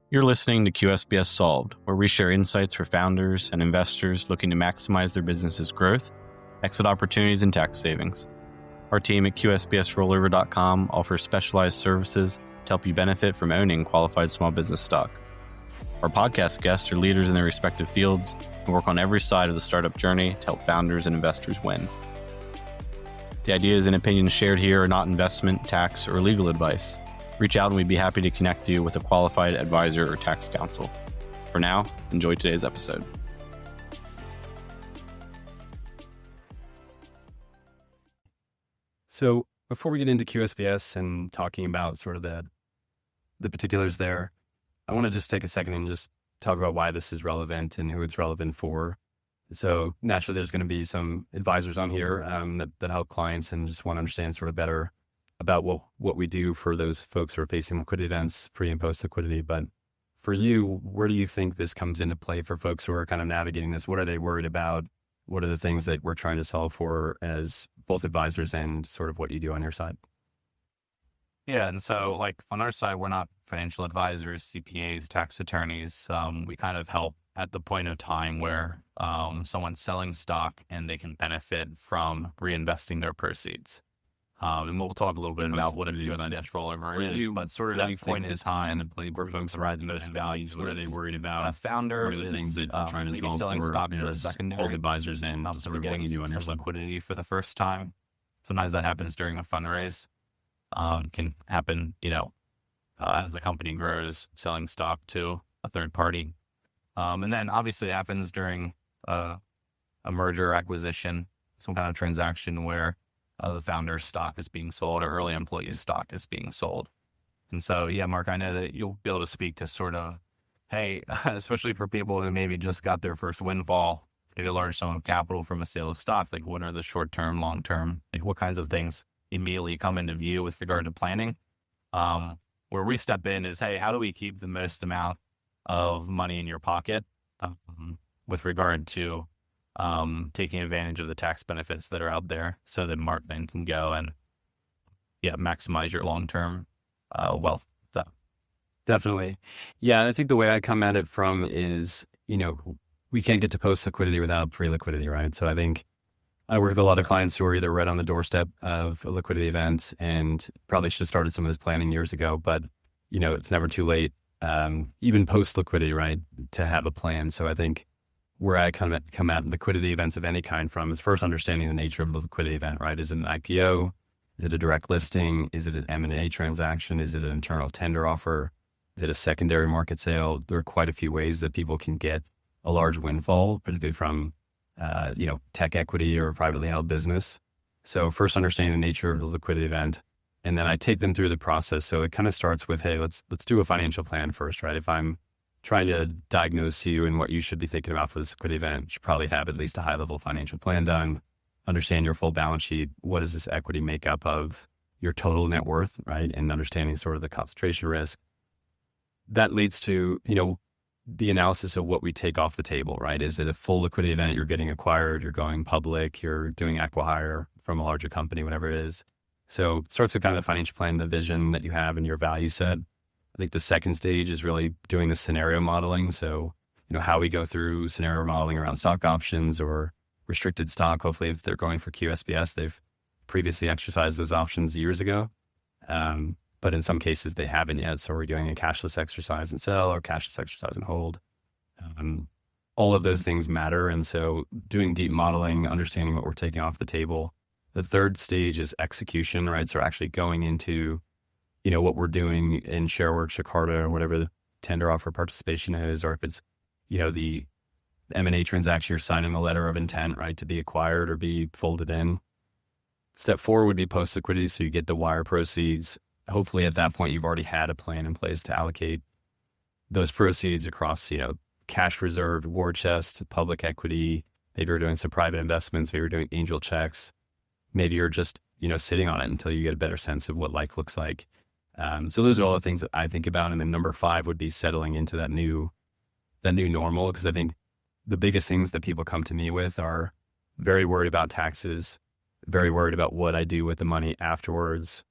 You're listening to QSBS Solved, where we share insights for founders and investors looking to maximize their business's growth, exit opportunities, and tax savings. Our team at QSBSrollover.com offers specialized services to help you benefit from owning qualified small business stock. Our podcast guests are leaders in their respective fields and work on every side of the startup journey to help founders and investors win. The ideas and opinions shared here are not investment, tax, or legal advice. Reach out and we'd be happy to connect you with a qualified advisor or tax counsel. For now, enjoy today's episode. So before we get into QSBS and talking about sort of the particulars there, I want to just take a second and just talk about why this is relevant and who it's relevant for. So naturally, there's going to be some advisors on here that help clients and just want to understand sort of better about what we do for those folks who are facing liquidity events, pre and post liquidity. But for you, where do you think this comes into play for folks who are kind of navigating this? What are they worried about? What are the things that we're trying to solve for as both advisors and sort of what you do on your side? Yeah. And so like on our side, we're not financial advisors, CPAs, tax attorneys. We kind of help at the point of time where someone's selling stock and they can benefit from reinvesting their proceeds. And we'll talk a little bit about what a QSBS rollover is, but sort of that point in time where folks provide the most value. What are they worried about? A founder What are the things that I'm trying to maybe solve selling for, stock you to know, a as secondary, both advisors and sort sort of of what getting you do on your some side. liquidity for the first time. Sometimes that happens during a fundraise. Can happen, as the company grows, selling stock to a third party. And then obviously it happens during a merger acquisition, some kind of transaction where the founder's stock is being sold or early employee's stock is being sold. And so, yeah, Mark, I know that you'll be able to speak to sort of, hey, especially for people who maybe just got their first windfall, maybe a large sum of capital from a sale of stock, like what are the short-term, long-term, like what kinds of things immediately come into view with regard to planning? Where we step in is, hey, how do we keep the most amount of money in your pocket with regard to taking advantage of the tax benefits that are out there so that Mark then can go and maximize your long-term wealth. Definitely. Yeah. I think the way I come at it from is, we can't get to post liquidity without pre-liquidity, right? So I think I work with a lot of clients who are either right on the doorstep of a liquidity event and probably should have started some of this planning years ago, but it's never too late, even post liquidity, right, to have a plan. So I think where I come at liquidity events of any kind from is first understanding the nature of the liquidity event, right? Is it an IPO? Is it a direct listing? Is it an M&A transaction? Is it an internal tender offer? Is it a secondary market sale? There are quite a few ways that people can get a large windfall, particularly from, tech equity or a privately held business. So first understanding the nature of the liquidity event, and then I take them through the process. So it kind of starts with, hey, let's do a financial plan first, right? If I'm trying to diagnose you and what you should be thinking about for this liquidity event, you should probably have at least a high-level financial plan done, understand your full balance sheet. What does this equity make up of your total net worth, right? And understanding sort of the concentration risk. That leads to, the analysis of what we take off the table, right? Is it a full liquidity event? You're getting acquired, you're going public, you're doing acqui-hire from a larger company, whatever it is. So it starts with kind of the financial plan, the vision that you have and your value set. I think the second stage is really doing the scenario modeling. So, how we go through scenario modeling around stock options or restricted stock. Hopefully, if they're going for QSBS, they've previously exercised those options years ago. But in some cases, they haven't yet. So we're doing a cashless exercise and sell or cashless exercise and hold. All of those things matter. And so doing deep modeling, understanding what we're taking off the table. The third stage is execution, right? So actually going into what we're doing in ShareWorks, Jakarta, or whatever the tender offer participation is, or if it's, the M&A transaction, you're signing the letter of intent, right, to be acquired or be folded in. Step 4 would be post liquidity. So you get the wire proceeds. Hopefully at that point, you've already had a plan in place to allocate those proceeds across, cash reserve, war chest, public equity. Maybe you're doing some private investments. Maybe you're doing angel checks. Maybe you're just, sitting on it until you get a better sense of what life looks like. So those are all the things that I think about. And then number 5 would be settling into that new normal. Because I think the biggest things that people come to me with are very worried about taxes, very worried about what I do with the money afterwards,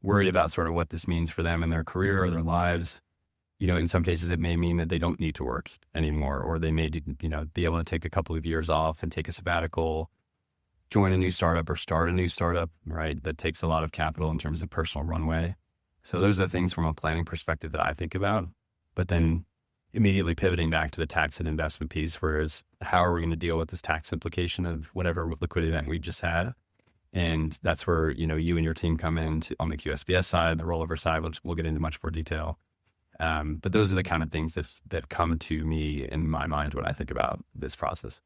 worried about sort of what this means for them in their career or their lives. In some cases, it may mean that they don't need to work anymore, or they may, be able to take a couple of years off and take a sabbatical, join a new startup or start a new startup, right? That takes a lot of capital in terms of personal runway. So those are things from a planning perspective that I think about, but then immediately pivoting back to the tax and investment piece, whereas how are we going to deal with this tax implication of whatever liquidity event we just had? And that's where, you and your team come in on the QSBS side, the rollover side, which we'll get into much more detail. But those are the kind of things that come to me in my mind when I think about this process.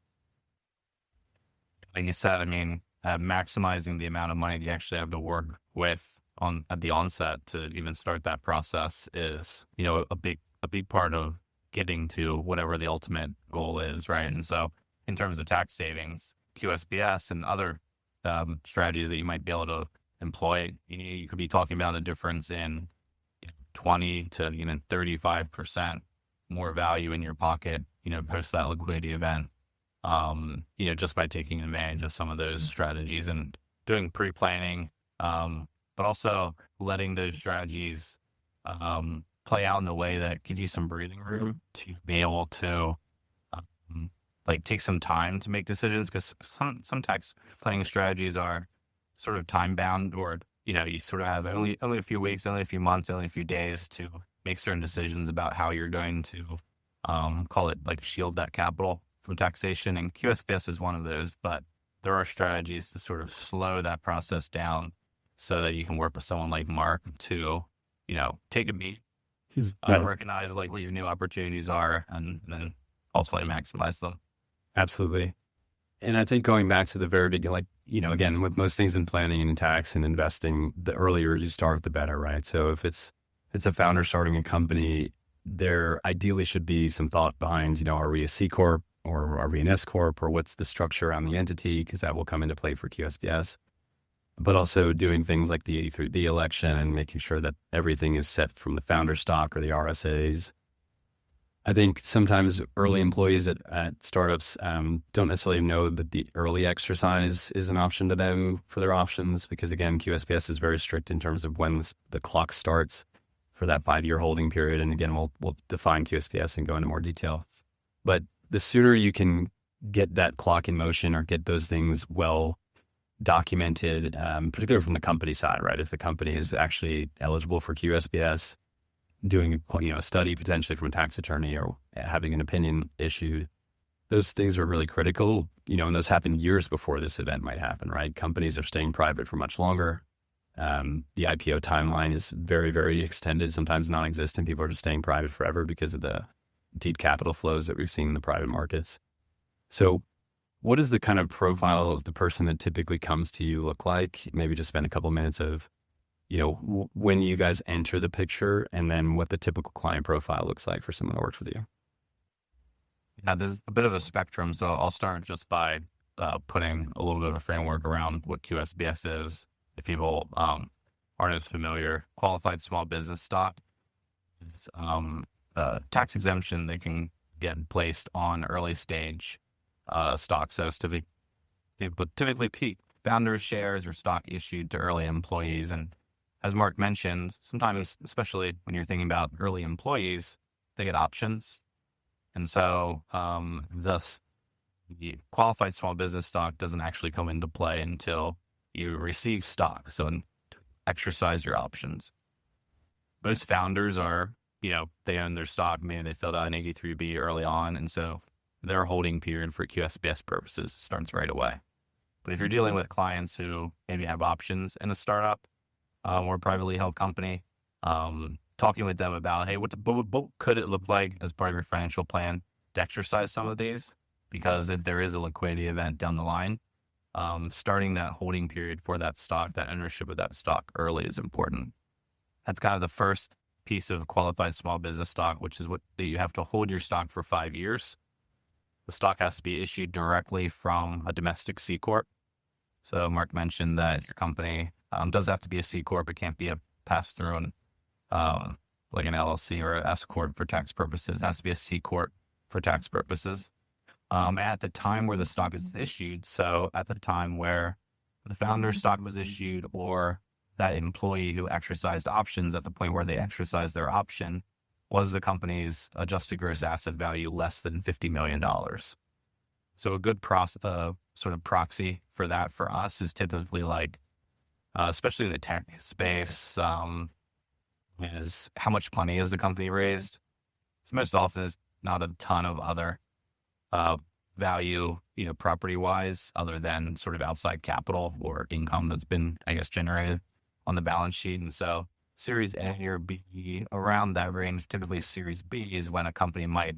Like you said, I mean, maximizing the amount of money that you actually have to work with at the onset to even start that process is, a big part of getting to whatever the ultimate goal is, right? And so in terms of tax savings, QSBS and other strategies that you might be able to employ, you could be talking about a difference in 20 to 35% more value in your pocket, post that liquidity event, just by taking advantage of some of those strategies and doing pre-planning, but also letting those strategies play out in a way that gives you some breathing room to be able to take some time to make decisions, because some tax planning strategies are sort of time bound, or you sort of have only a few weeks, only a few months, only a few days to make certain decisions about how you're going to call it shield that capital from taxation. And QSBS is one of those, but there are strategies to sort of slow that process down so that you can work with someone like Mark to take a beat, recognize what your new opportunities are, and then ultimately maximize them. Absolutely. And I think going back to the very beginning, again, with most things in planning and in tax and investing, the earlier you start, the better, right? So if it's a founder starting a company, there ideally should be some thought behind, are we a C Corp or are we an S Corp, or what's the structure around the entity? Because that will come into play for QSBS. But also doing things like the election and making sure that everything is set from the founder stock or the RSAs. I think sometimes early employees at startups don't necessarily know that the early exercise is an option to them for their options, because again, QSBS is very strict in terms of when the clock starts for that 5-year holding period. And again, we'll define QSBS and go into more detail. But the sooner you can get that clock in motion or get those things well documented, particularly from the company side, right? If the company is actually eligible for QSBS, doing a study potentially from a tax attorney or having an opinion issued, those things are really critical, and those happen years before this event might happen, right? Companies are staying private for much longer. The IPO timeline is very, very extended, sometimes non-existent. People are just staying private forever because of the deep capital flows that we've seen in the private markets. So what is the kind of profile of the person that typically comes to you look like? Maybe just spend a couple minutes of when you guys enter the picture, and then what the typical client profile looks like for someone that works with you. Yeah, there's a bit of a spectrum. So I'll start just by putting a little bit of a framework around what QSBS is. If people aren't as familiar, qualified small business stock is tax exemption. They can get placed on early stage stocks. So it's typically founders shares or stock issued to early employees. And as Mark mentioned, sometimes, especially when you're thinking about early employees, they get options. And so thus the qualified small business stock doesn't actually come into play until you receive stock. So exercise your options. Most founders are, they own their stock. Maybe they filled out an 83B early on. And so their holding period for QSBS purposes starts right away. But if you're dealing with clients who maybe have options in a startup, or a privately held company, talking with them about, hey, what could it look like as part of your financial plan to exercise some of these? Because if there is a liquidity event down the line, starting that holding period for that stock, that ownership of that stock early is important. That's kind of the first piece of qualified small business stock, which is that you have to hold your stock for 5 years. The stock has to be issued directly from a domestic C Corp. So Mark mentioned that your company does have to be a C Corp. It can't be a pass-through and like an LLC or an S Corp for tax purposes. It has to be a C Corp for tax purposes. At the time where the stock is issued, so at the time where the founder's stock was issued, or that employee who exercised options at the point where they exercised their option, was the company's adjusted gross asset value less than $50 million? So a good sort of proxy for that for us is typically like, especially in the tech space, is how much money has the company raised? So most often there's not a ton of other value, property wise, other than sort of outside capital or income that's been, I guess, generated on the balance sheet. And so Series A or B, around that range, typically Series B is when a company might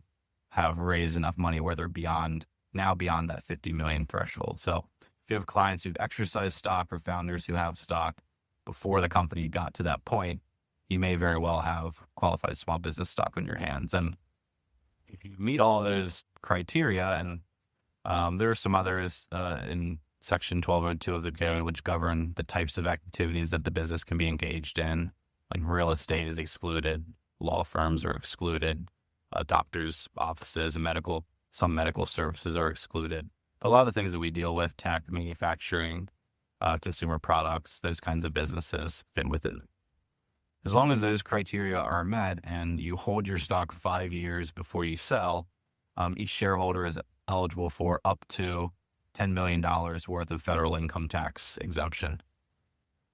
have raised enough money where they're beyond that 50 million threshold. So if you have clients who've exercised stock or founders who have stock before the company got to that point, you may very well have qualified small business stock in your hands. And if you meet all those criteria, and there are some others in Section 1202 of the code, which govern the types of activities that the business can be engaged in, like real estate is excluded, law firms are excluded, doctors' offices and some medical services are excluded. But a lot of the things that we deal with, tech, manufacturing, consumer products, those kinds of businesses fit within. As long as those criteria are met and you hold your stock 5 years before you sell, each shareholder is eligible for up to $10 million worth of federal income tax exemption.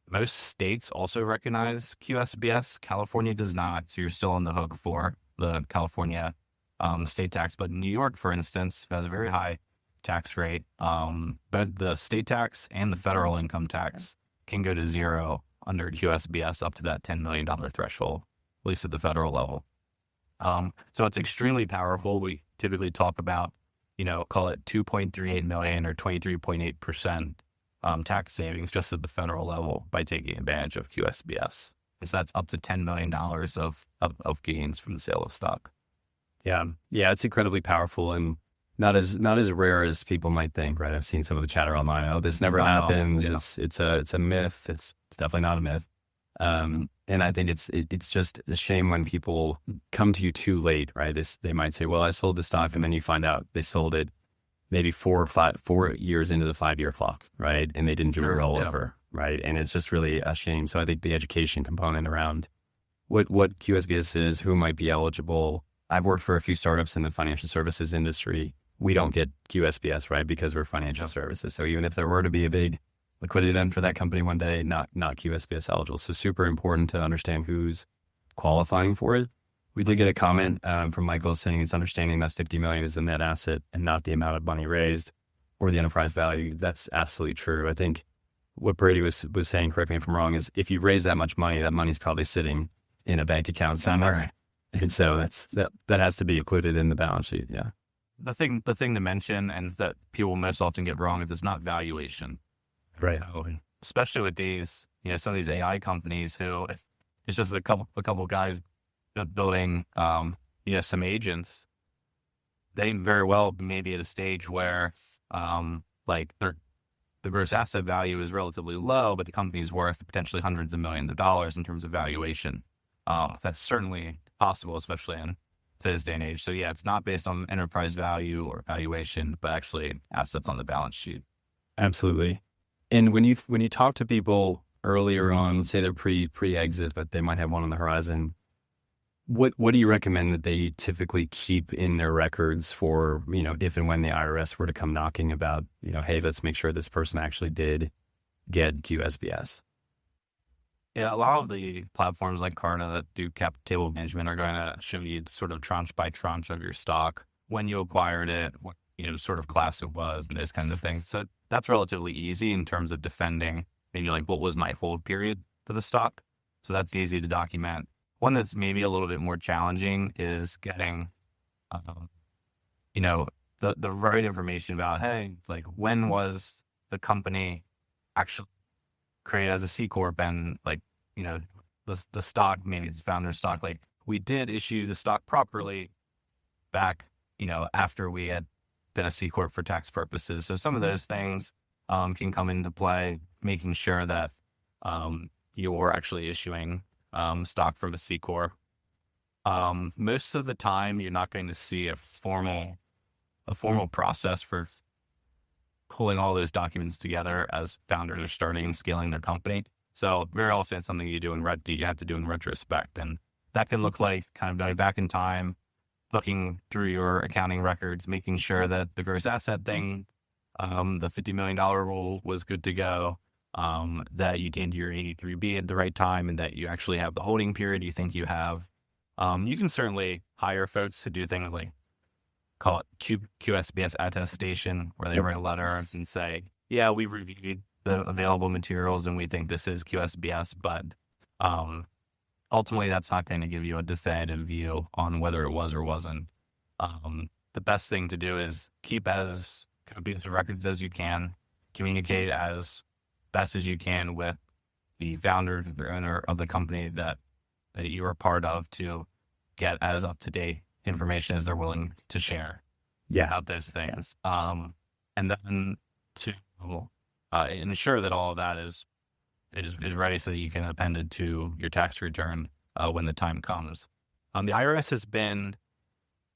Most states also recognize QSBS. California does not, so you're still on the hook for the California state tax. But New York, for instance, has a very high tax rate. But the state tax and the federal income tax can go to zero under QSBS up to that $10 million threshold, at least at the federal level. So it's extremely powerful. We typically talk about, call it 2.38 million or 23.8% tax savings just at the federal level by taking advantage of QSBS. So that's up to $10 million of gains from the sale of stock. Yeah, it's incredibly powerful and not as rare as people might think, right? I've seen some of the chatter online. Oh, this never happens. Yeah. It's a myth. It's definitely not a myth. And I think it's just a shame when people come to you too late, right? They might say, well, I sold the stock, and then you find out they sold it maybe 4 years into the 5-year clock, right? And they didn't do a rollover, right? And it's just really a shame. So I think the education component around what QSBS is, who might be eligible. I've worked for a few startups in the financial services industry. We don't get QSBS, right? Because we're financial services. So even if there were to be a big liquidity event for that company one day, not QSBS eligible. So super important to understand who's qualifying for it. We did get a comment from Michael saying it's understanding that 50 million is the net asset and not the amount of money raised or the enterprise value. That's absolutely true. I think what Brady was saying, correct me if I'm wrong, is if you raise that much money, that money's probably sitting in a bank account somewhere. And so that has to be included in the balance sheet. Yeah. The thing to mention, and that people most often get wrong, is it's not valuation. Right. Especially with these, some of these AI companies who it's just a couple guys building, some agents. They very well may be at a stage where, the gross asset value is relatively low, but the company's worth potentially hundreds of millions of dollars in terms of valuation. That's certainly possible, especially in today's day and age. So yeah, it's not based on enterprise value or valuation, but actually assets on the balance sheet. Absolutely. And when you talk to people earlier on, say they're pre-exit, but they might have one on the horizon, what do you recommend that they typically keep in their records for, if and when the IRS were to come knocking about, hey, let's make sure this person actually did get QSBS? Yeah, a lot of the platforms like Carta that do cap table management are going to show you sort of tranche by tranche of your stock, when you acquired it, what sort of class it was, and those kinds of things. So that's relatively easy in terms of defending maybe like what was my hold period for the stock. So that's easy to document. One that's maybe a little bit more challenging is getting, the right information about, hey, like when was the company actually created as a C Corp, and the stock, maybe it's founder stock, like we did issue the stock properly back, after we had been a C Corp for tax purposes. So some of those things can come into play, making sure that you're actually issuing stock from a C Corp. Most of the time, you're not going to see a formal process for pulling all those documents together as founders are starting and scaling their company. So very often it's something you have to do in retrospect. And that can look like kind of going back in time, looking through your accounting records, making sure that the gross asset thing, the $50 million rule was good to go, that you did your 83B at the right time, and that you actually have the holding period you think you have. You can certainly hire folks to do things like call it QSBS attestation, where they write a letter and say, yeah, we reviewed the available materials and we think this is QSBS, but ultimately that's not going to give you a definitive view on whether it was or wasn't. The best thing to do is keep as copious of records as you can, communicate as best as you can with the founder, the owner of the company that you are part of, to get as up-to-date information as they're willing to share about those things. And then to ensure that all of that is ready so that you can append it to your tax return when the time comes. The IRS has been,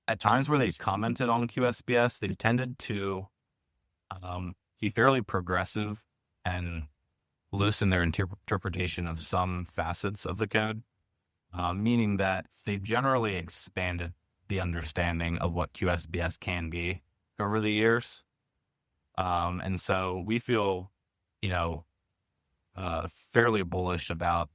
at times where they've commented on QSBS, they've tended to be fairly progressive and loosen their interpretation of some facets of the code, meaning that they've generally expanded the understanding of what QSBS can be over the years. And so we feel, fairly bullish about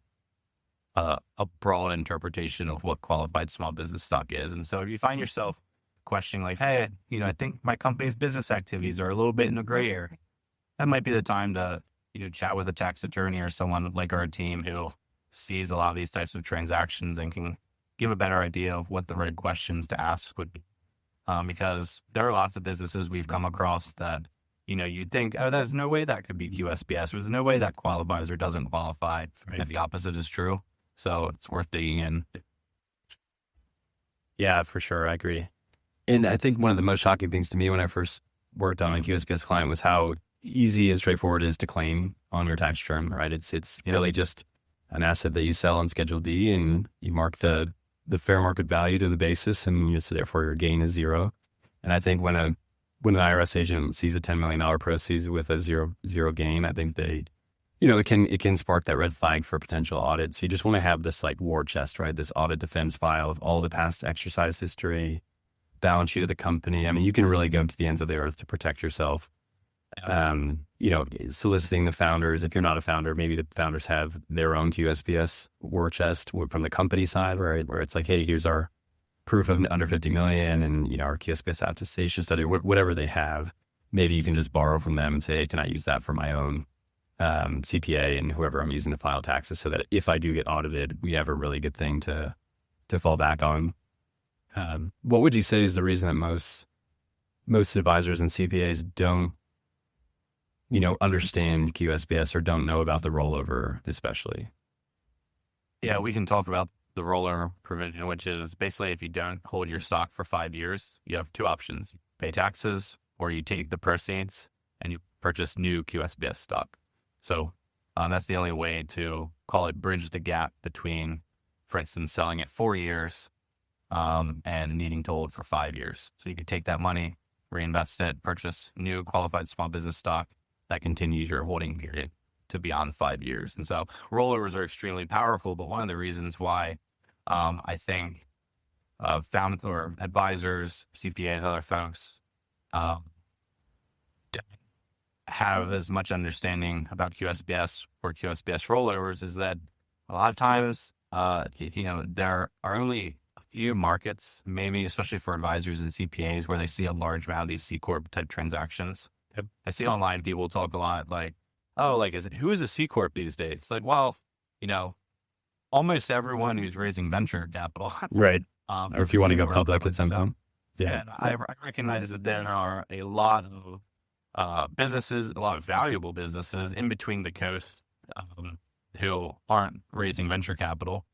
a broad interpretation of what qualified small business stock is. And so if you find yourself questioning like, hey, I think my company's business activities are a little bit in a gray area, that might be the time to, chat with a tax attorney or someone like our team who sees a lot of these types of transactions and can give a better idea of what the right questions to ask would be. Because there are lots of businesses we've come across that, you'd think, oh, there's no way that could be QSBS. There's no way that qualifies or doesn't qualify. Right. If the opposite is true. So it's worth digging in. Yeah, for sure. I agree. And I think one of the most shocking things to me when I first worked on a QSBS client was how easy and straightforward it is to claim on your tax return, right? It's really just an asset that you sell on Schedule D, and you mark the fair market value to the basis, and so therefore your gain is zero. And I think when an IRS agent sees a $10 million proceeds with a zero gain, I think they, it can spark that red flag for potential audit. So you just want to have this like war chest, right? This audit defense file of all the past exercise history, balance sheet of the company. I mean, you can really go to the ends of the earth to protect yourself. Soliciting the founders. If you're not a founder, maybe the founders have their own QSBS war chest from the company side, where it's like, hey, here's our proof of under 50 million and, our QSBS attestation study, whatever they have. Maybe you can just borrow from them and say, hey, can I use that for my own CPA and whoever I'm using to file taxes, so that if I do get audited, we have a really good thing to fall back on. What would you say is the reason that most advisors and CPAs don't understand QSBS or don't know about the rollover, especially? Yeah, we can talk about the rollover provision, which is basically if you don't hold your stock for 5 years, you have two options: you pay taxes, or you take the proceeds and you purchase new QSBS stock. So that's the only way to call it bridge the gap between, for instance, selling it 4 years and needing to hold for 5 years. So you could take that money, reinvest it, purchase new qualified small business stock that continues your holding period to beyond 5 years. And so rollovers are extremely powerful, but one of the reasons why I think found or advisors, CPAs, other folks don't have as much understanding about QSBS or QSBS rollovers is that a lot of times, there are only a few markets, maybe especially for advisors and CPAs, where they see a large amount of these C Corp type transactions. Yep. I see online people talk a lot like, oh, like, who is a C Corp these days? It's like, well, almost everyone who's raising venture capital. Right. Or if you want to go public at some point. Yeah. And I recognize that there are a lot of businesses, a lot of valuable businesses in between the coast who aren't raising venture capital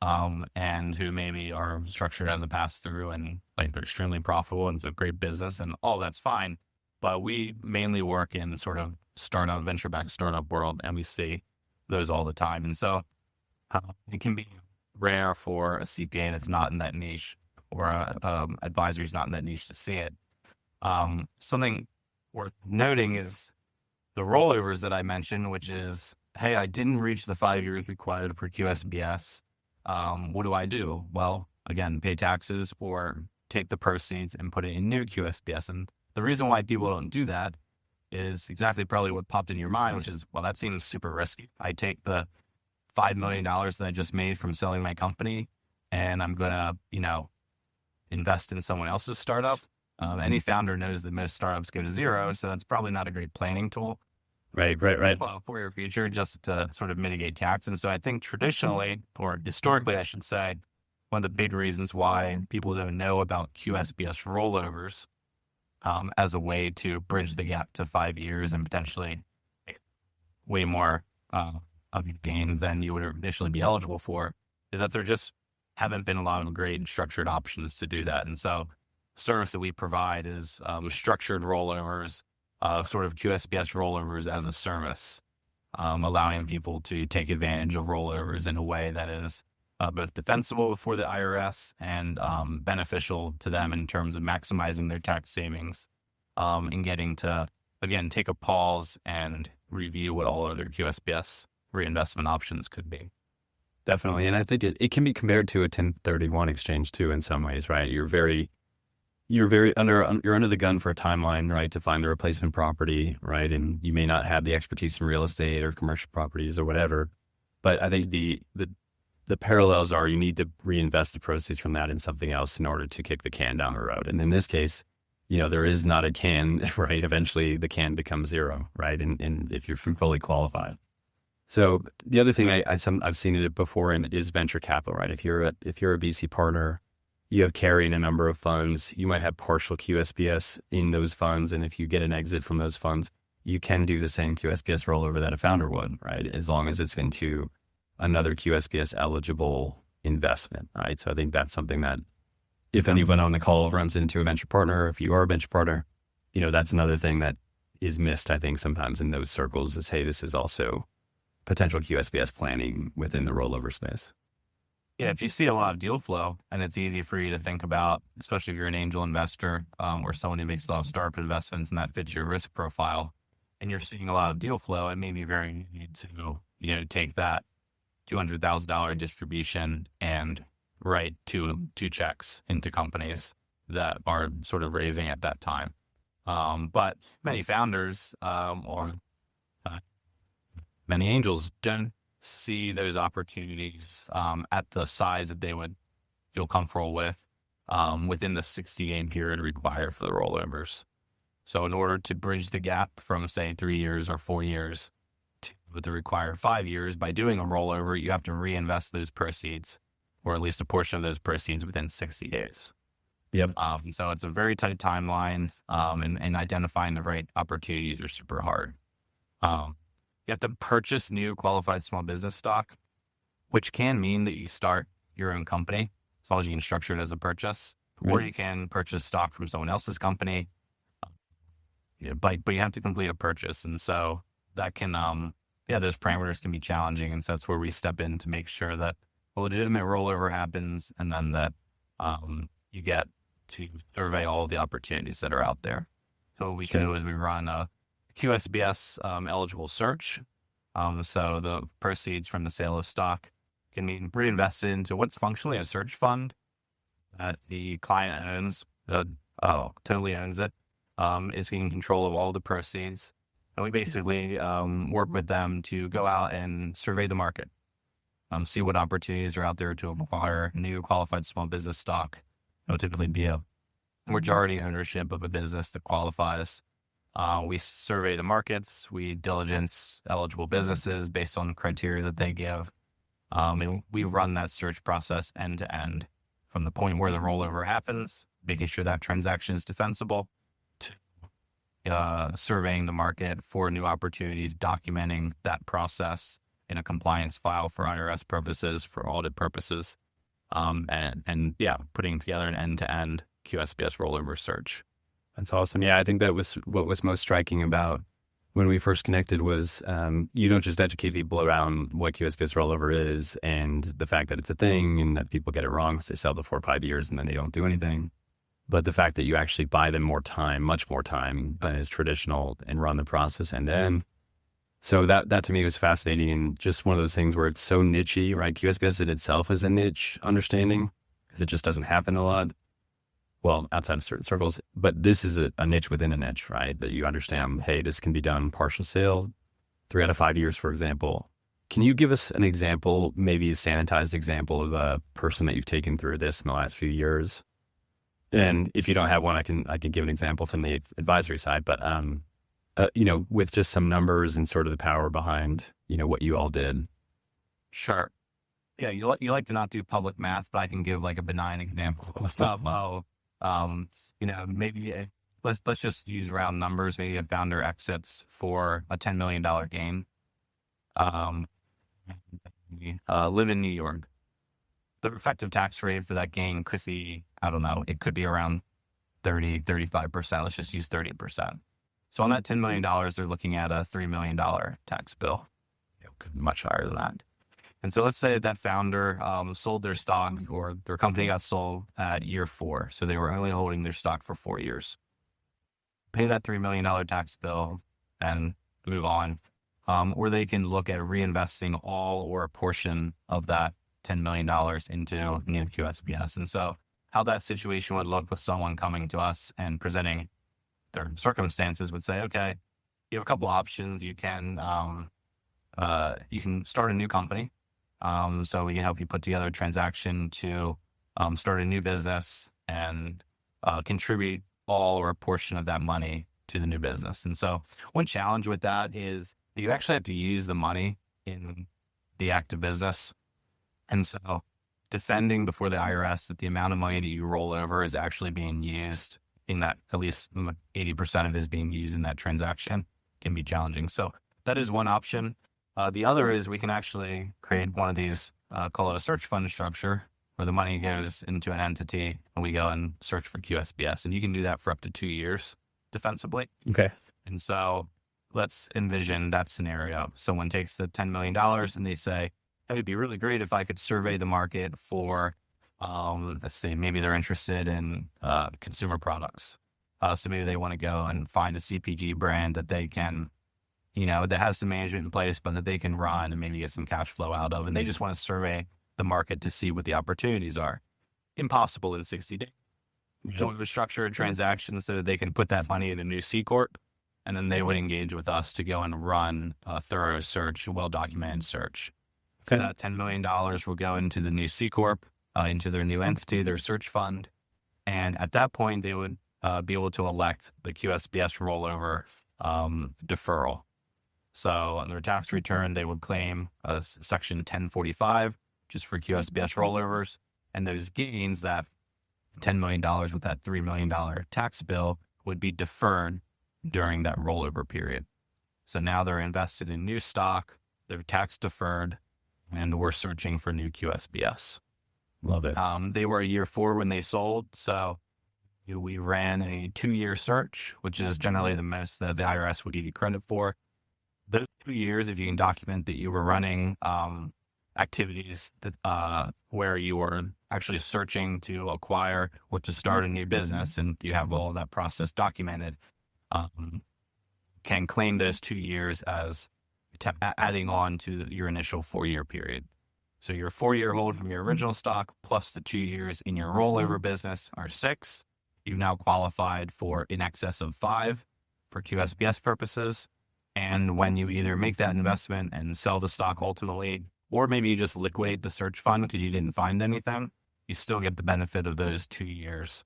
and who maybe are structured as a pass-through and like they're extremely profitable and it's a great business and all that's fine. But we mainly work in sort of startup, venture-backed startup world, and we see those all the time. And so it can be rare for a CPA that's not in that niche or an advisor who's not in that niche to see it. Something worth noting is the rollovers that I mentioned, which is, hey, I didn't reach the 5 years required for QSBS. what do I do? Well, again, pay taxes or take the proceeds and put it in new QSBS. And the reason why people don't do that is exactly probably what popped in your mind, which is, well, that seems super risky. I take the $5 million that I just made from selling my company and I'm going to, invest in someone else's startup. Any founder knows that most startups go to zero. So that's probably not a great planning tool. Right. For your future, just to sort of mitigate tax. And so I think traditionally, or historically, I should say, one of the big reasons why people don't know about QSBS rollovers as a way to bridge the gap to 5 years and potentially way more of gain than you would initially be eligible for, is that there just haven't been a lot of great structured options to do that. And so the service that we provide is structured rollovers, sort of QSBS rollovers as a service, allowing people to take advantage of rollovers in a way that is both defensible for the IRS and beneficial to them in terms of maximizing their tax savings and getting to, again, take a pause and review what all other QSBS reinvestment options could be. Definitely. And I think it can be compared to a 1031 exchange too, in some ways, right? You're under the gun for a timeline, right, to find the replacement property, right? And you may not have the expertise in real estate or commercial properties or whatever. But I think the parallels are you need to reinvest the proceeds from that in something else in order to kick the can down the road. And in this case, there is not a can, right? Eventually the can becomes zero, right? And if you're fully qualified. So the other thing I've seen it before is venture capital, right? If you're a VC partner, you have carry in a number of funds. You might have partial QSBS in those funds. And if you get an exit from those funds, you can do the same QSBS rollover that a founder would, right? As long as it's into another QSBS eligible investment, right? So I think that's something that if anyone on the call runs into a venture partner, if you are a venture partner, that's another thing that is missed, I think, sometimes in those circles is, hey, this is also potential QSBS planning within the rollover space. Yeah, if you see a lot of deal flow and it's easy for you to think about, especially if you're an angel investor or someone who makes a lot of startup investments and that fits your risk profile, and you're seeing a lot of deal flow, it may be very easy to take that $200,000 distribution and write two checks into companies that are sort of raising at that time. But many founders or many angels don't see those opportunities at the size that they would feel comfortable with within the 60-game period required for the rollovers. So in order to bridge the gap from, say, 3 years or 4 years to the required 5 years, by doing a rollover, you have to reinvest those proceeds, or at least a portion of those proceeds, within 60 days. Yep. So it's a very tight timeline, and identifying the right opportunities are super hard. You have to purchase new qualified small business stock, which can mean that you start your own company, as long as you can structure it as a purchase, or you can purchase stock from someone else's company. But you have to complete a purchase. And so that can, those parameters can be challenging. And so that's where we step in to make sure that a legitimate rollover happens, and then that you get to survey all the opportunities that are out there. So what we can do is we run a QSBS eligible search. So the proceeds from the sale of stock can be reinvested into what's functionally a search fund that the client owns, totally owns it, is in control of all the proceeds. And we basically work with them to go out and survey the market, see what opportunities are out there to acquire new qualified small business stock. It would typically be a majority ownership of a business that qualifies. We survey the markets, we diligence eligible businesses based on the criteria that they give. And we run that search process end to end, from the point where the rollover happens, making sure that transaction is defensible, to surveying the market for new opportunities, documenting that process in a compliance file for IRS purposes, for audit purposes, and putting together an end-to-end QSBS rollover search. That's awesome. Yeah, I think that was what was most striking about when we first connected was you don't just educate people around what QSBS rollover is and the fact that it's a thing and that people get it wrong because they sell before 5 years and then they don't do anything. But the fact that you actually buy them more time, much more time than is traditional, and run the process end to end. So that to me was fascinating, and just one of those things where it's so nichey, right? QSBS in itself is a niche understanding because it just doesn't happen a lot. Well, outside of certain circles, but this is a niche within a niche, right? That you understand, hey, this can be done partial sale, 3 out of 5 years, for example. Can you give us an example, maybe a sanitized example of a person that you've taken through this in the last few years? And if you don't have one, I can give an example from the advisory side, but, with just some numbers and sort of the power behind, what you all did. Sure. Yeah, you like to not do public math, but I can give like a benign example of maybe let's just use round numbers. Maybe a founder exits for a $10 million gain. Live in New York. The effective tax rate for that gain could be, I don't know, it could be around 30, 35%. Let's just use 30%. So on that $10 million, they're looking at a $3 million tax bill. It could be much higher than that. And so let's say that founder sold their stock, or their company got sold at year 4. So they were only holding their stock for 4 years. Pay that $3 million tax bill and move on. Or they can look at reinvesting all or a portion of that $10 million into new QSBS. And so how that situation would look with someone coming to us and presenting their circumstances would say, okay, you have a couple options. You can start a new company. So we can help you put together a transaction to start a new business and contribute all or a portion of that money to the new business. And so one challenge with that is you actually have to use the money in the active business. And so defending before the IRS that the amount of money that you roll over is actually being used in that, at least 80% of it is being used in that transaction, can be challenging. So that is one option. The other is we can actually create one of these, call it a search fund structure, where the money goes into an entity and we go and search for QSBS. And you can do that for up to 2 years defensively. Okay. And so let's envision that scenario. Someone takes the $10 million and they say, it would be really great if I could survey the market for, let's say, maybe they're interested in consumer products. So maybe they want to go and find a CPG brand that they can, that has some management in place, but that they can run and maybe get some cash flow out of. And they just want to survey the market to see what the opportunities are. Impossible in 60 days. Mm-hmm. So we would structure a transaction so that they can put that money in a new C Corp, and then they would engage with us to go and run a thorough search, a well-documented search. Okay. So that $10 million will go into the new C Corp, into their new entity, their search fund. And at that point, they would be able to elect the QSBS rollover deferral. So on their tax return, they would claim Section 1045, which is for QSBS rollovers. And those gains, that $10 million with that $3 million tax bill, would be deferred during that rollover period. So now they're invested in new stock, they're tax deferred, and we're searching for new QSBS. Love it. They were a year 4 when they sold. So we ran a 2-year search, which is generally the most that the IRS would give you credit for. Those 2 years, if you can document that you were running activities that where you were actually searching to acquire or to start a new business, and you have all of that process documented, can claim those 2 years as adding on to your initial 4-year period. So your 4-year hold from your original stock plus the 2 years in your rollover business are 6. You've now qualified for in excess of 5 for QSBS purposes. And when you either make that investment and sell the stock ultimately, or maybe you just liquidate the search fund because you didn't find anything, you still get the benefit of those 2 years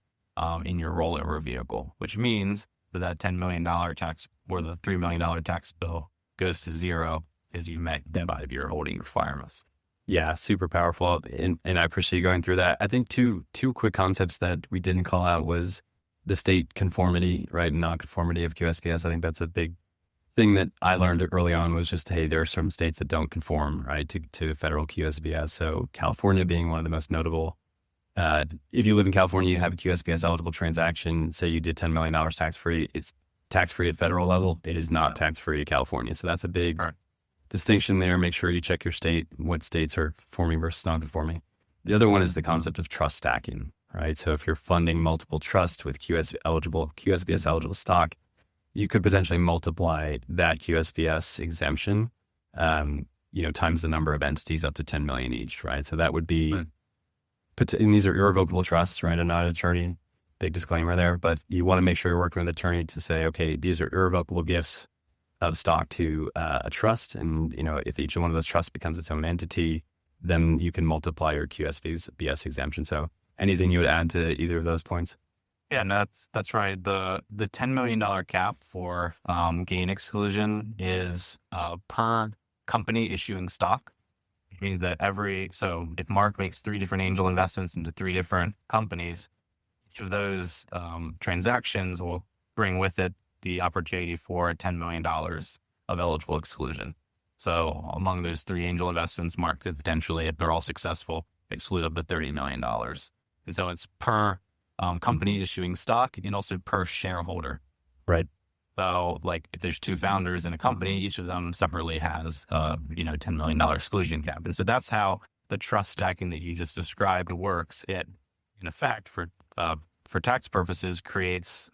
in your rollover vehicle, which means that $10 million tax or the $3 million tax bill goes to 0 as you met the 5-year holding requirements. Yeah, super powerful. And I appreciate you going through that. I think two quick concepts that we didn't call out was the state conformity, right? And non-conformity of QSBS. I think that's a big thing that I learned early on was just, hey, there are some states that don't conform, right, to federal QSBS. So California being one of the most notable. If you live in California, you have a QSBS eligible transaction, say you did $10 million tax-free, it's tax-free at federal level. It is not tax-free at California. So that's a big distinction there. Make sure you check your state, what states are conforming versus non-conforming. The other one is the concept of trust stacking, right? So if you're funding multiple trusts with QSBS eligible stock, you could potentially multiply that QSBS exemption, times the number of entities up to 10 million each, right? So that would be, Right. and these are irrevocable trusts, right? I'm not an attorney, big disclaimer there, but you want to make sure you're working with an attorney to say, okay, these are irrevocable gifts of stock to a trust. And, if each one of those trusts becomes its own entity, then you can multiply your QSBS exemption. So anything you would add to either of those points? Yeah, no, that's right. The $10 million cap for gain exclusion is per company issuing stock. It means that so if Mark makes 3 different angel investments into 3 different companies, each of those transactions will bring with it the opportunity for $10 million of eligible exclusion. So among those 3 angel investments, Mark could potentially, if they're all successful, exclude up to $30 million. And so it's per company issuing stock and also per shareholder. Right. So like if there's 2 founders in a company, each of them separately has, $10 million exclusion cap. And so that's how the trust stacking that you just described works. It, in effect, for tax purposes, creates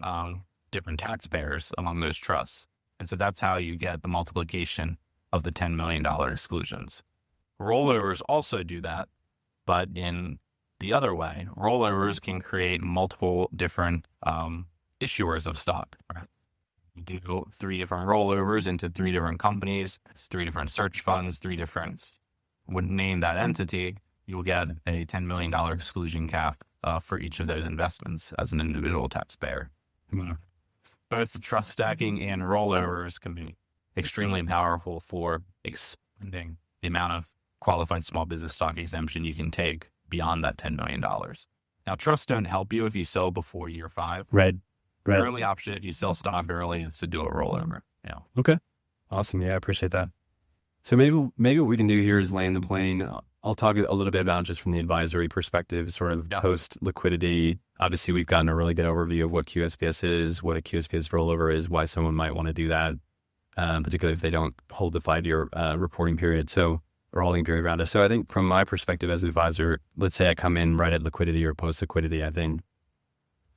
different taxpayers among those trusts. And so that's how you get the multiplication of the $10 million exclusions. Rollovers also do that, but in the other way. Rollovers can create multiple different issuers of stock. Right? You do 3 different rollovers into 3 different companies, 3 different search funds, 3 different, would name that entity, you'll get a $10 million exclusion cap for each of those investments as an individual taxpayer. Both trust stacking and rollovers can be extremely powerful for expanding the amount of qualified small business stock exemption you can take beyond that $10 million. Now, trusts don't help you if you sell before year 5. Right. The early option, if you sell stock early, is to do a rollover. Yeah. Okay. Awesome. Yeah, I appreciate that. So maybe what we can do here is land the plane. I'll talk a little bit about just from the advisory perspective, sort of post liquidity. Obviously, we've gotten a really good overview of what QSBS is, what a QSBS rollover is, why someone might want to do that, particularly if they don't hold the 5-year reporting period. So, or holding period around it. So I think from my perspective as an advisor, let's say I come in right at liquidity or post liquidity, I think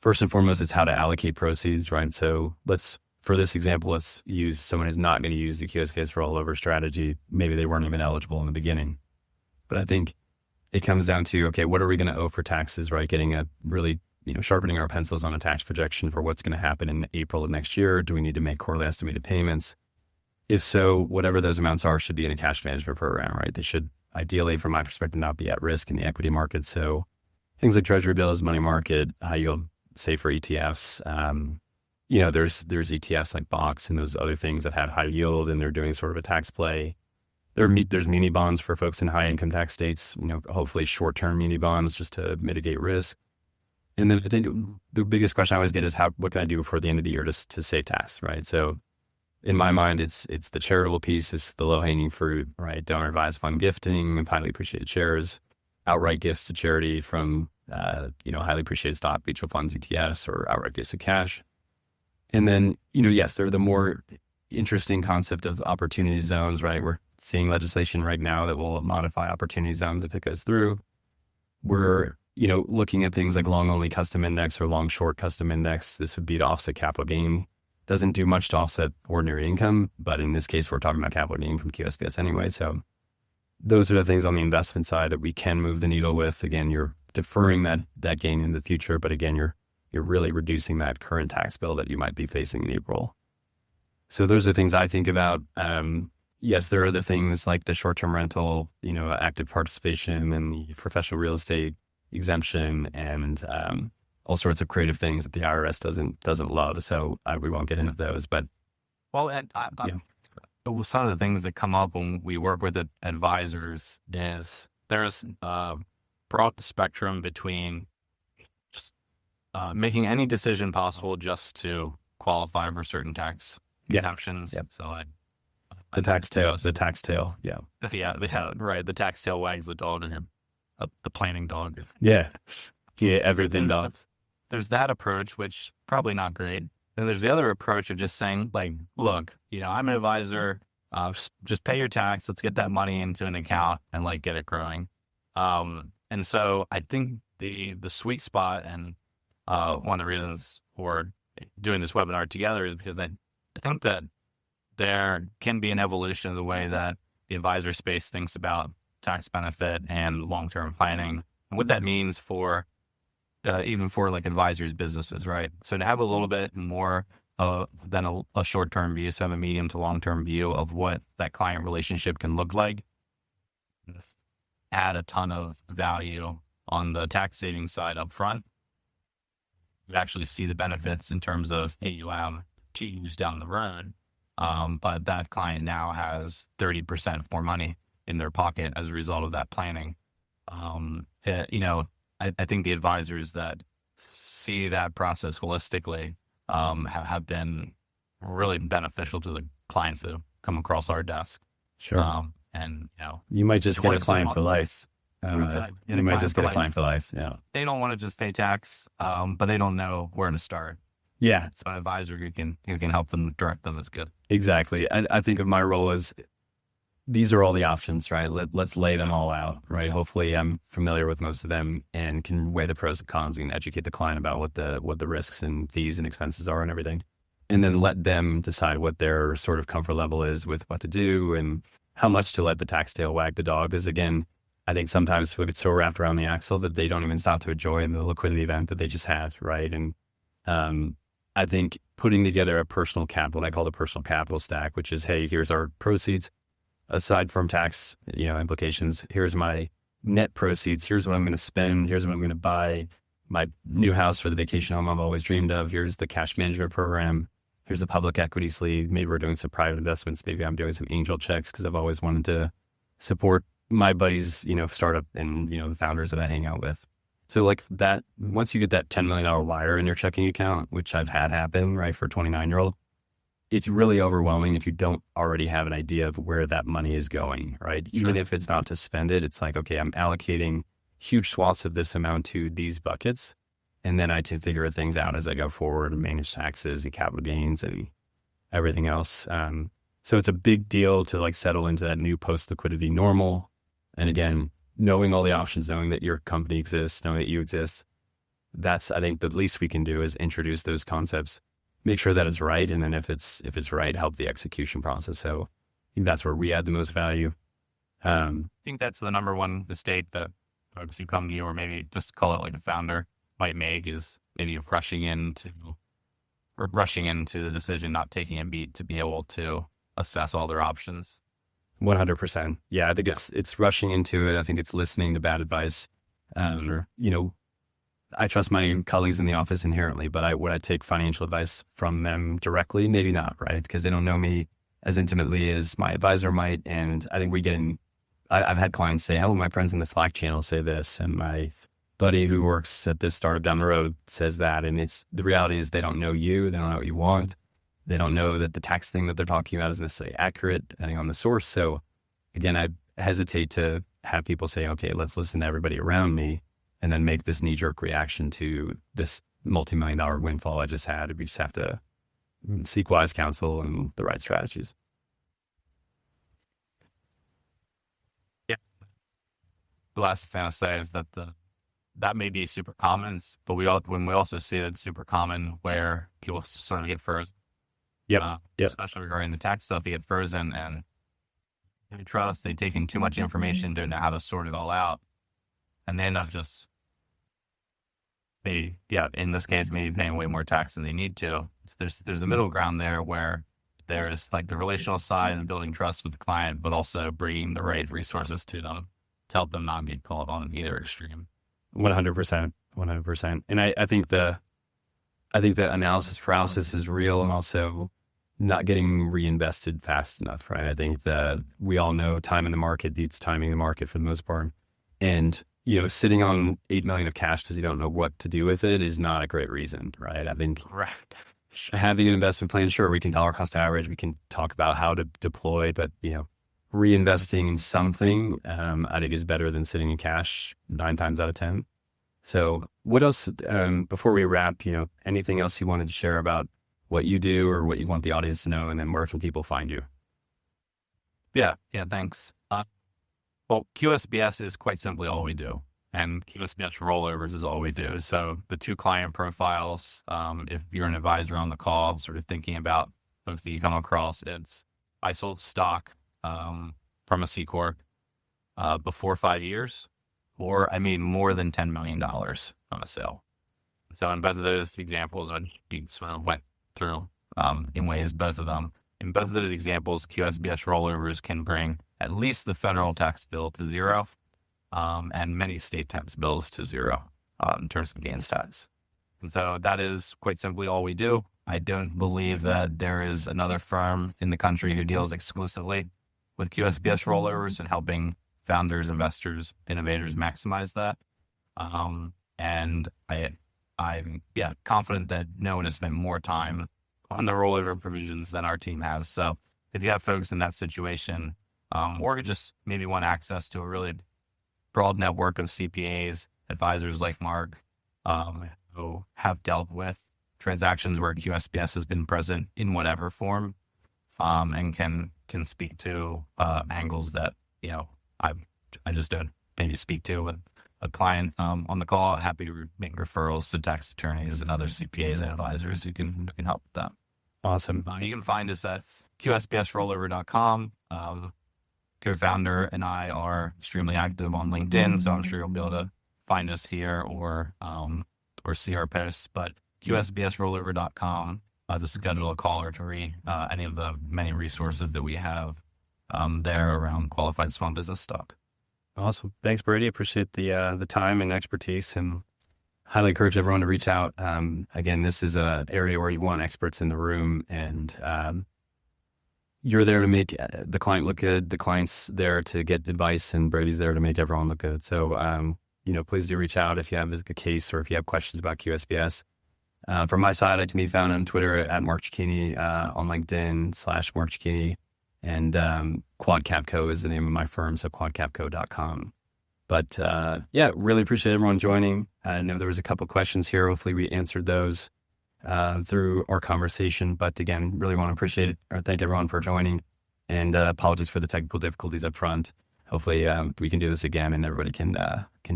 first and foremost, it's how to allocate proceeds, right? So for this example, let's use someone who's not going to use the QSBS rollover strategy. Maybe they weren't even eligible in the beginning. But I think it comes down to, okay, what are we going to owe for taxes, right? Getting a really, sharpening our pencils on a tax projection for what's going to happen in April of next year. Do we need to make quarterly estimated payments? If so, whatever those amounts are should be in a cash management program, right? They should ideally, from my perspective, not be at risk in the equity market. So things like treasury bills, money market, high yield, safer ETFs. There's ETFs like Box and those other things that have high yield and they're doing sort of a tax play. There's muni bonds for folks in high income tax states, hopefully short-term muni bonds just to mitigate risk. And then I think the biggest question I always get is what can I do before the end of the year to save tax, right? So in my mind, it's the charitable piece, it's the low hanging fruit, right? Donor advised fund gifting and highly appreciated shares, outright gifts to charity from, highly appreciated stock, mutual funds, ETFs, or outright gifts of cash. And then, yes, they're the more interesting concept of opportunity zones, right? We're seeing legislation right now that will modify opportunity zones if it goes through. We're, looking at things like long only custom index or long short custom index. This would be to offset capital gain. Doesn't do much to offset ordinary income, but in this case, we're talking about capital gain from QSBS anyway. So those are the things on the investment side that we can move the needle with. Again, you're deferring that gain in the future, but again, you're really reducing that current tax bill that you might be facing in April. So those are things I think about. Yes, there are the things like the short-term rental, active participation and the professional real estate exemption and all sorts of creative things that the IRS doesn't love. So we won't get into those, but. Well, and some of the things that come up when we work with advisors is there's broad spectrum between just making any decision possible just to qualify for certain tax exemptions. Yep. So like the tax tail. Yeah. Yeah. Right. The tax tail wags the dog in him. The planning dog. Yeah. Everything dog. There's that approach, which probably not great. Then there's the other approach of just saying like, look, I'm an advisor, just pay your tax. Let's get that money into an account and like get it growing. And so I think the sweet spot and one of the reasons for doing this webinar together is because I think that there can be an evolution of the way that the advisor space thinks about tax benefit and long-term planning, and what that means for even for like advisors' businesses, right? So to have a little bit more than a short-term view, so have a medium to long-term view of what that client relationship can look like, add a ton of value on the tax savings side up front. You actually see the benefits in terms of AUM to use down the road. But that client now has 30% more money in their pocket as a result of that planning. I think the advisors that see that process holistically have been really beneficial to the clients that have come across our desk. Sure. And you might just get a client for life. You might just get a client for life. Yeah. They don't want to just pay tax, but they don't know where to start. Yeah. So an advisor who can help them, direct them is good. Exactly. I think of my role as these are all the options, right? Let's lay them all out, right? Hopefully I'm familiar with most of them and can weigh the pros and cons and educate the client about what the risks and fees and expenses are and everything. And then let them decide what their sort of comfort level is with what to do and how much to let the tax tail wag the dog. Because again, I think sometimes we get so wrapped around the axle that they don't even stop to enjoy the liquidity event that they just had, right? And I think putting together a personal capital, I call it a personal capital stack, which is, hey, here's our proceeds aside from tax, implications. Here's my net proceeds. Here's what I'm going to spend. Here's what I'm going to buy. My new house for the vacation home I've always dreamed of. Here's the cash management program. Here's the public equity sleeve. Maybe we're doing some private investments. Maybe I'm doing some angel checks because I've always wanted to support my buddies, startup and, the founders that I hang out with. So like that, once you get that $10 million wire in your checking account, which I've had happen, right, for a 29-year-old, it's really overwhelming if you don't already have an idea of where that money is going, right? Sure. Even if it's not to spend it, it's like, okay, I'm allocating huge swaths of this amount to these buckets. And then I can figure things out as I go forward and manage taxes and capital gains and everything else. So it's a big deal to like settle into that new post-liquidity normal. And again, knowing all the options, knowing that your company exists, knowing that you exist, that's, I think the least we can do is introduce those concepts, make sure that it's right. And then if it's right, help the execution process. So I think that's where we add the most value. I think that's the number one mistake that folks who come to you, or maybe just call it like a founder, might make, is maybe rushing into the decision, not taking a beat to be able to assess all their options. 100%. Yeah. I think it's rushing into it. I think it's listening to bad advice. Sure. I trust my colleagues in the office inherently, but would I take financial advice from them directly? Maybe not, right? Because they don't know me as intimately as my advisor might. And I think I've had clients say, oh, my friends in the Slack channel say this, and my buddy who works at this startup down the road says that. And the reality is they don't know you. They don't know what you want. They don't know that the tax thing that they're talking about is necessarily accurate, depending on the source. So again, I hesitate to have people say, okay, let's listen to everybody around me and then make this knee-jerk reaction to this multi-million-dollar windfall I just had. We just have to seek wise counsel and the right strategies. Yeah. The last thing I'll say is that that may be super common, but we also see that it's super common where people sort of get frozen. Yep. Especially regarding the tax stuff, you get frozen and they trust, they take in too much information to know how to sort it all out. And they end up just maybe, in this case, maybe paying way more tax than they need to. So there's a middle ground there where there's like the relational side and building trust with the client, but also bringing the right resources to them to help them not get caught on either extreme. 100%. And I think the analysis paralysis is real, and also not getting reinvested fast enough, right? I think that we all know time in the market beats timing the market for the most part. And, sitting on $8 million of cash because you don't know what to do with it is not a great reason, right? I think having an investment plan, sure, we can dollar cost average, we can talk about how to deploy, but, reinvesting in something, I think is better than sitting in cash 9 times out of 10. So what else, before we wrap, anything else you wanted to share about what you do or what you want the audience to know, and then where can people find you? Yeah, thanks. Well, QSBS is quite simply all we do, and QSBS Rollovers is all we do. So the 2 client profiles, if you're an advisor on the call, sort of thinking about folks that you come across, I sold stock from a C Corp before 5 years, or I made more than $10 million on a sale. So in both of those examples, you sort of went through in ways, both of them. In both of those examples, QSBS rollovers can bring at least the federal tax bill to zero, and many state tax bills to zero in terms of gains tax. And so that is quite simply all we do. I don't believe that there is another firm in the country who deals exclusively with QSBS rollovers and helping founders, investors, innovators maximize that. And I'm confident that no one has spent more time on the rollover provisions than our team has. So if you have folks in that situation, or just maybe want access to a really broad network of CPAs, advisors like Mark, who have dealt with transactions where QSBS has been present in whatever form, and can speak to angles that I just don't maybe speak to with a client on the call. Happy to make referrals to tax attorneys and other CPAs and advisors who can help with that. Awesome. You can find us at QSBSrollover.com. Co-founder and I are extremely active on LinkedIn, so I'm sure you'll be able to find us here or see our posts. But QSBSrollover.com to schedule a call or to read any of the many resources that we have there around qualified small business stock. Awesome. Thanks, Brady. Appreciate the time and expertise, and highly encourage everyone to reach out. Again, this is an area where you want experts in the room, and you're there to make the client look good. The client's there to get advice, and Brady's there to make everyone look good. So, please do reach out if you have a case or if you have questions about QSBS. From my side, I can be found on Twitter at Mark Cecchini, on LinkedIn /Mark Cecchini, and QuadCapCo is the name of my firm, so quadcapco.com. But really appreciate everyone joining. I know there was a couple questions here. Hopefully we answered those through our conversation. But again, really want to appreciate it, or thank everyone for joining, and apologies for the technical difficulties up front. Hopefully we can do this again and everybody can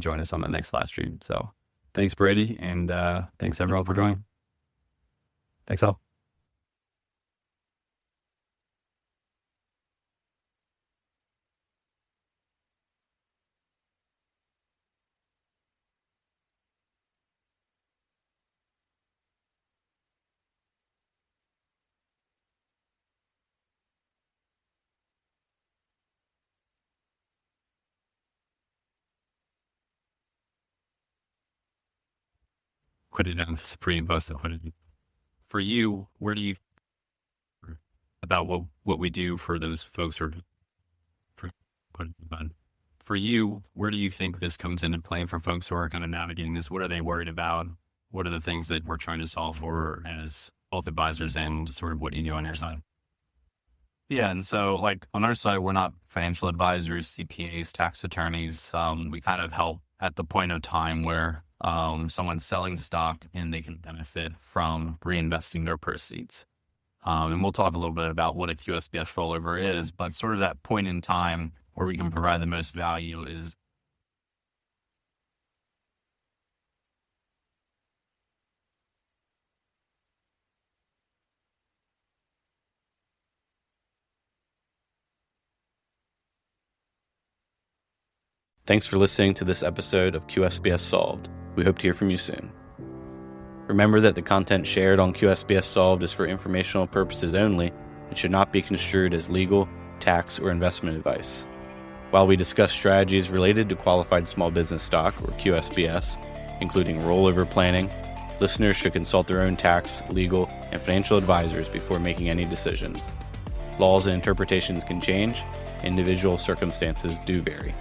join us on the next live stream. So thanks, Brady, and thanks everyone for joining. Thanks all. Put it on the Supreme Post. For you, where do you, about what we do for those folks who are, for you, where do you think this comes into play for folks who are kind of navigating this? What are they worried about? What are the things that we're trying to solve for as both advisors and sort of what you do on your side? Yeah. And so like on our side, we're not financial advisors, CPAs, tax attorneys. We kind of help at the point of time where someone's selling stock and they can benefit from reinvesting their proceeds. And we'll talk a little bit about what a QSBS rollover is, but sort of that point in time where we can provide the most value is Thanks for listening to this episode of QSBS Solved. We hope to hear from you soon. Remember that the content shared on QSBS Solved is for informational purposes only and should not be construed as legal, tax, or investment advice. While we discuss strategies related to qualified small business stock, or QSBS, including rollover planning, listeners should consult their own tax, legal, and financial advisors before making any decisions. Laws and interpretations can change. Individual circumstances do vary.